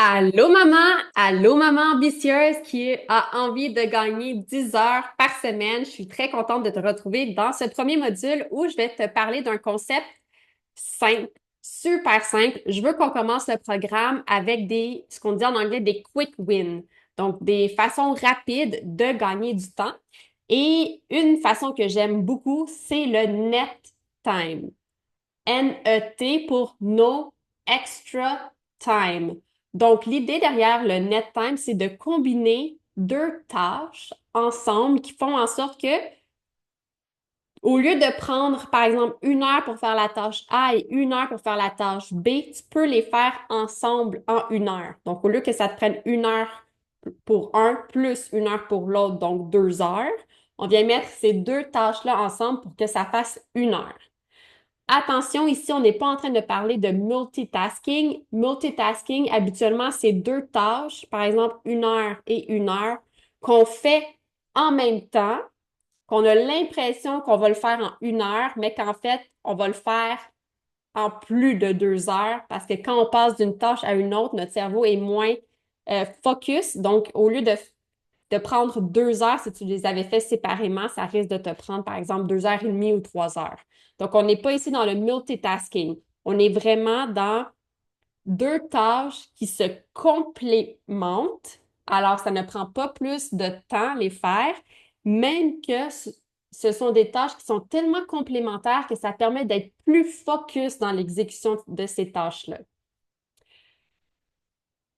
Allô maman ambitieuse qui a envie de gagner 10 heures par semaine. Je suis très contente de te retrouver dans ce premier module où je vais te parler d'un concept simple, super simple. Je veux qu'on commence le programme avec ce qu'on dit en anglais des quick wins. Donc, des façons rapides de gagner du temps. Et une façon que j'aime beaucoup, c'est le net time. NET pour No Extra Time. Donc, l'idée derrière le net time, c'est de combiner deux tâches ensemble qui font en sorte que, au lieu de prendre, par exemple, 1 heure pour faire la tâche A et 1 heure pour faire la tâche B, tu peux les faire ensemble en 1 heure. Donc, au lieu que ça te prenne 1 heure pour un plus 1 heure pour l'autre, donc 2 heures, on vient mettre ces deux tâches-là ensemble pour que ça fasse 1 heure. Attention, ici, on n'est pas en train de parler de multitasking. Multitasking, habituellement, c'est deux tâches, par exemple 1 heure et 1 heure, qu'on fait en même temps, qu'on a l'impression qu'on va le faire en 1 heure, mais qu'en fait, on va le faire en plus de 2 heures, parce que quand on passe d'une tâche à une autre, notre cerveau est moins focus. Donc, au lieu de prendre 2 heures, si tu les avais fait séparément, ça risque de te prendre, par exemple, 2 heures et demie ou 3 heures. Donc, on n'est pas ici dans le multitasking. On est vraiment dans deux tâches qui se complémentent. Alors, ça ne prend pas plus de temps les faire, même que ce sont des tâches qui sont tellement complémentaires que ça permet d'être plus focus dans l'exécution de ces tâches-là.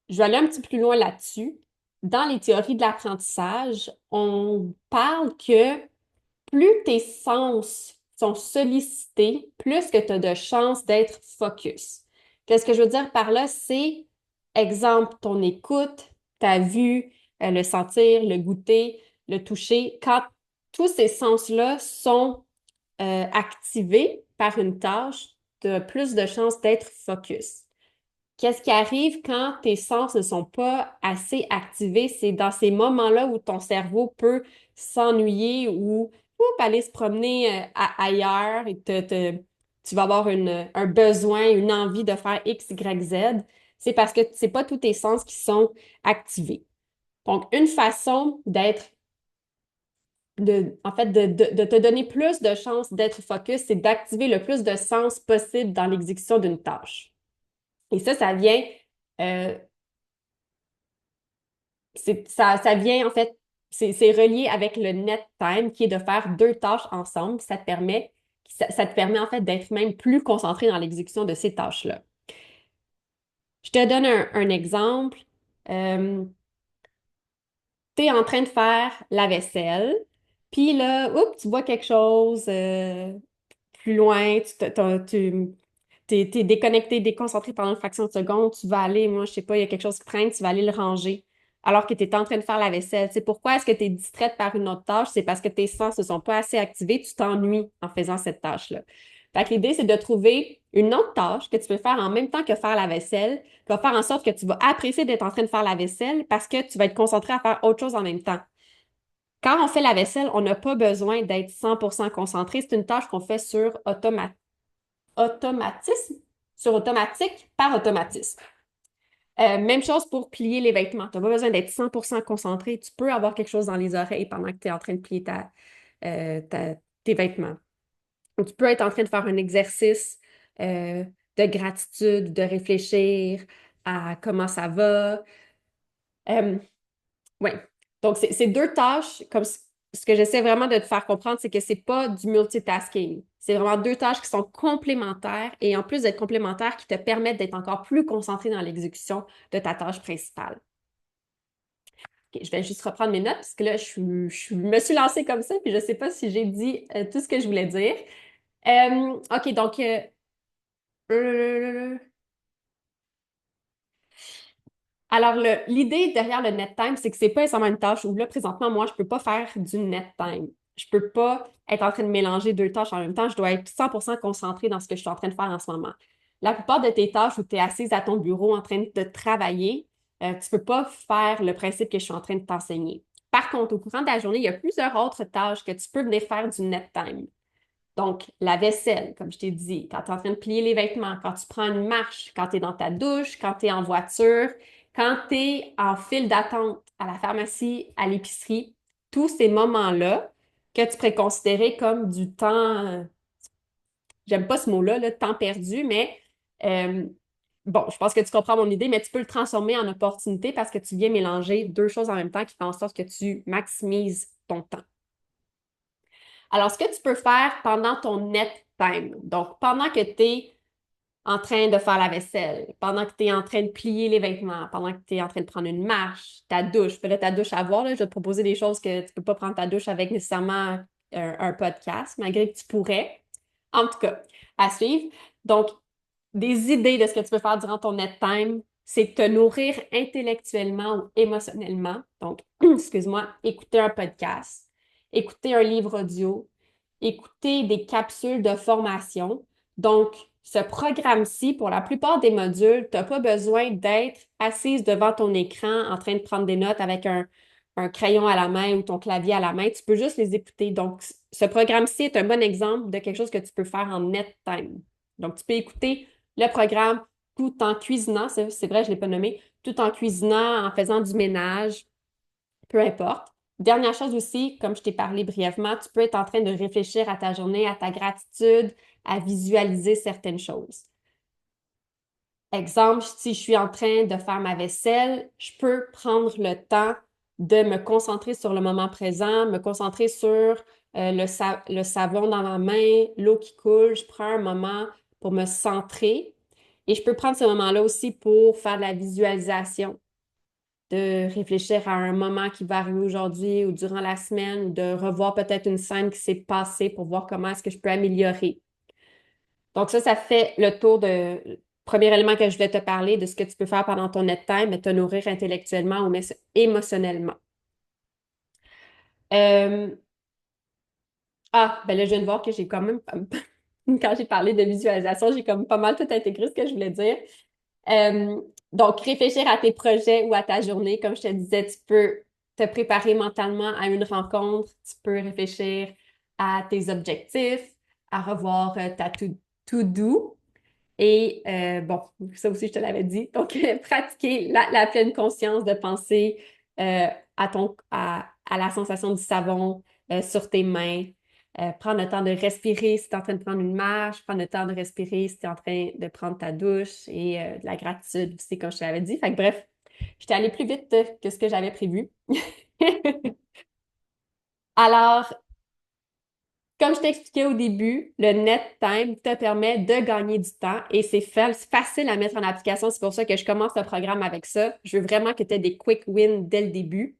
Je vais aller un petit peu plus loin là-dessus. Dans les théories de l'apprentissage, on parle que plus tes sens sont sollicités, plus que tu as de chances d'être focus. Qu'est-ce que je veux dire par là? C'est, exemple, ton écoute, ta vue, le sentir, le goûter, le toucher. Quand tous ces sens-là sont activés par une tâche, tu as plus de chances d'être focus. Qu'est-ce qui arrive quand tes sens ne sont pas assez activés? C'est dans ces moments-là où ton cerveau peut s'ennuyer ou aller se promener ailleurs et tu vas avoir un besoin, une envie de faire X, Y, Z. C'est parce que c'est pas tous tes sens qui sont activés. Donc, une façon en fait, de te donner plus de chances d'être focus, c'est d'activer le plus de sens possible dans l'exécution d'une tâche. Et ça vient euh, ça vient, en fait, c'est relié avec le net time, qui est de faire deux tâches ensemble. Ça te permet, en fait, d'être même plus concentré dans l'exécution de ces tâches-là. Je te donne un exemple. Euh, tu es en train de faire la vaisselle, puis là, oups, tu vois quelque chose plus loin, t'es déconnecté, déconcentré pendant une fraction de seconde, tu vas aller, moi, je sais pas, il y a quelque chose qui traîne, tu vas aller le ranger alors que tu es en train de faire la vaisselle. C'est pourquoi est-ce que tu es distraite par une autre tâche? C'est parce que tes sens ne sont pas assez activés, tu t'ennuies en faisant cette tâche-là. Fait que l'idée, c'est de trouver une autre tâche que tu peux faire en même temps que faire la vaisselle, qui va faire en sorte que tu vas apprécier d'être en train de faire la vaisselle parce que tu vas être concentré à faire autre chose en même temps. Quand on fait la vaisselle, on n'a pas besoin d'être 100% concentré. C'est une tâche qu'on fait sur automatisme, sur automatique par automatisme. Même chose pour plier les vêtements. Tu n'as pas besoin d'être 100% concentré. Tu peux avoir quelque chose dans les oreilles pendant que tu es en train de plier tes vêtements. Tu peux être en train de faire un exercice de gratitude, de réfléchir à comment ça va. Euh, Oui. Donc, c'est deux tâches, comme ce que j'essaie vraiment de te faire comprendre, c'est que c'est pas du multitasking. C'est vraiment deux tâches qui sont complémentaires et en plus d'être complémentaires, qui te permettent d'être encore plus concentré dans l'exécution de ta tâche principale. Ok, je vais juste reprendre mes notes parce que là, je me suis lancée comme ça puis je sais pas si j'ai dit tout ce que je voulais dire. OK, donc, euh, alors, l'idée derrière le net time, c'est que c'est pas nécessairement une tâche où là, présentement, moi, je peux pas faire du net time. Je peux pas être en train de mélanger deux tâches en même temps. Je dois être 100% concentrée dans ce que je suis en train de faire en ce moment. La plupart de tes tâches où tu es assise à ton bureau en train de travailler, tu peux pas faire le principe que je suis en train de t'enseigner. Par contre, au courant de la journée, il y a plusieurs autres tâches que tu peux venir faire du net time. Donc, la vaisselle, comme je t'ai dit, quand tu es en train de plier les vêtements, quand tu prends une marche, quand tu es dans ta douche, quand tu es en voiture, Quand tu es en file d'attente à la pharmacie, à l'épicerie, tous ces moments-là que tu pourrais considérer comme du temps, j'aime pas ce mot-là, là, temps perdu, mais euh, bon, je pense que tu comprends mon idée, mais tu peux le transformer en opportunité parce que tu viens mélanger deux choses en même temps qui font en sorte que tu maximises ton temps. Alors, ce que tu peux faire pendant ton net time, donc pendant que tu es en train de faire la vaisselle, pendant que tu es en train de plier les vêtements, pendant que tu es en train de prendre une marche, ta douche, là, ta douche à voir, là, je vais te proposer des choses que tu peux pas prendre ta douche avec nécessairement un podcast, malgré que tu pourrais. En tout cas, à suivre. Donc, des idées de ce que tu peux faire durant ton net time, c'est te nourrir intellectuellement ou émotionnellement. Donc, excuse-moi, écouter un podcast, écouter un livre audio, écouter des capsules de formation. Donc, ce programme-ci, pour la plupart des modules, tu n'as pas besoin d'être assise devant ton écran en train de prendre des notes avec un crayon à la main ou ton clavier à la main. Tu peux juste les écouter. Donc, ce programme-ci est un bon exemple de quelque chose que tu peux faire en net time. Donc, tu peux écouter le programme tout en cuisinant, c'est vrai, je ne l'ai pas nommé, tout en cuisinant, en faisant du ménage, peu importe. Dernière chose aussi, comme je t'ai parlé brièvement, tu peux être en train de réfléchir à ta journée, à ta gratitude, à visualiser certaines choses. Exemple, si je suis en train de faire ma vaisselle, je peux prendre le temps de me concentrer sur le moment présent, me concentrer sur le savon dans ma main, l'eau qui coule. Je prends un moment pour me centrer et je peux prendre ce moment-là aussi pour faire de la visualisation, de réfléchir à un moment qui va arriver aujourd'hui ou durant la semaine, ou de revoir peut-être une scène qui s'est passée pour voir comment est-ce que je peux améliorer. Donc ça fait le tour de premier élément que je voulais te parler de ce que tu peux faire pendant ton net time, mais te nourrir intellectuellement ou émotionnellement. Euh, ben là, je viens de voir que j'ai quand même, quand j'ai parlé de visualisation, j'ai comme pas mal tout intégré ce que je voulais dire. Euh, donc, réfléchir à tes projets ou à ta journée, comme je te disais, tu peux te préparer mentalement à une rencontre, tu peux réfléchir à tes objectifs, à revoir ta to-do. Et bon, ça aussi, je te l'avais dit. Donc, pratiquer la pleine conscience de penser à la sensation du savon sur tes mains. Prendre le temps de respirer si tu es en train de prendre une marche, prendre le temps de respirer si tu es en train de prendre ta douche et de la gratitude aussi, comme je te l'avais dit. Fait que bref, j'étais allée plus vite que ce que j'avais prévu. Alors, comme je t'ai expliqué au début, le net time te permet de gagner du temps et c'est facile à mettre en application. C'est pour ça que je commence le programme avec ça. Je veux vraiment que tu aies des quick wins dès le début.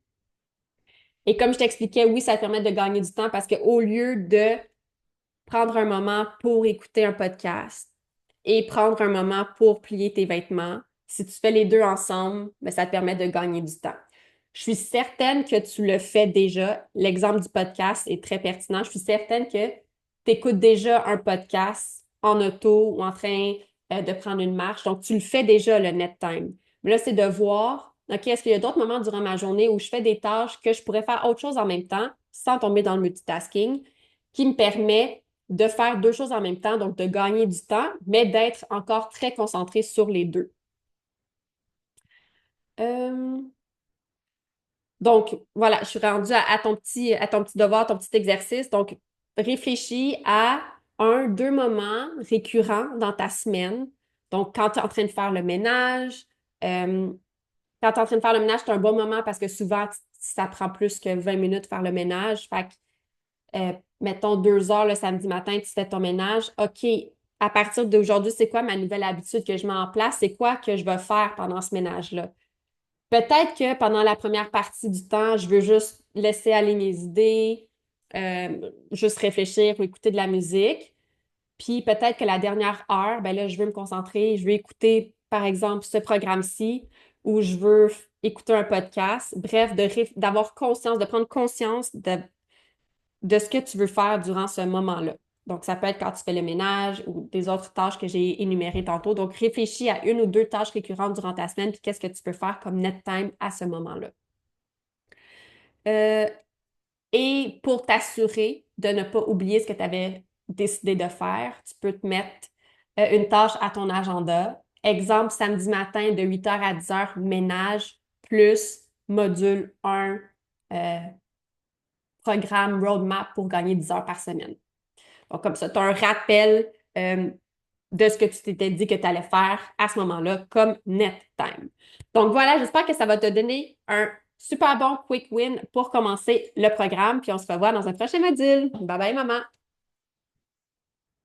Et comme je t'expliquais, oui, ça te permet de gagner du temps parce qu'au lieu de prendre un moment pour écouter un podcast et prendre un moment pour plier tes vêtements, si tu fais les deux ensemble, ben, ça te permet de gagner du temps. Je suis certaine que tu le fais déjà. L'exemple du podcast est très pertinent. Je suis certaine que tu écoutes déjà un podcast en auto ou en train de prendre une marche. Donc, tu le fais déjà, le net time. Mais là, c'est de voir, OK, est-ce qu'il y a d'autres moments durant ma journée où je fais des tâches que je pourrais faire autre chose en même temps sans tomber dans le multitasking, qui me permet de faire deux choses en même temps, donc de gagner du temps, mais d'être encore très concentré sur les deux. Euh, Donc, voilà, je suis rendue à ton petit devoir, ton petit exercice. Donc, réfléchis à un, deux moments récurrents dans ta semaine. Donc, quand tu es en train de faire le ménage, euh, quand tu es en train de faire le ménage, c'est un bon moment parce que souvent, ça prend plus que 20 minutes de faire le ménage. Fait que, mettons 2 heures le samedi matin, tu fais ton ménage. OK, à partir d'aujourd'hui, c'est quoi ma nouvelle habitude que je mets en place? C'est quoi que je vais faire pendant ce ménage-là? Peut-être que pendant la première partie du temps, je veux juste laisser aller mes idées, juste réfléchir ou écouter de la musique. Puis peut-être que la dernière heure, ben là, je veux me concentrer, je veux écouter, par exemple, ce programme-ci ou je veux écouter un podcast. Bref, d'avoir conscience, de prendre conscience de ce que tu veux faire durant ce moment-là. Donc, ça peut être quand tu fais le ménage ou des autres tâches que j'ai énumérées tantôt. Donc, réfléchis à une ou deux tâches récurrentes durant ta semaine, puis qu'est-ce que tu peux faire comme net time à ce moment-là. Euh, et pour t'assurer de ne pas oublier ce que tu avais décidé de faire, tu peux te mettre une tâche à ton agenda. exemple, samedi matin de 8 heures à 10 heures, ménage, plus module 1, euh, programme roadmap pour gagner 10 heures par semaine. Donc, comme ça, tu as un rappel de ce que tu t'étais dit que tu allais faire à ce moment-là comme net time. Donc voilà, j'espère que ça va te donner un super bon quick win pour commencer le programme, puis on se revoit dans un prochain module. Bye bye, maman!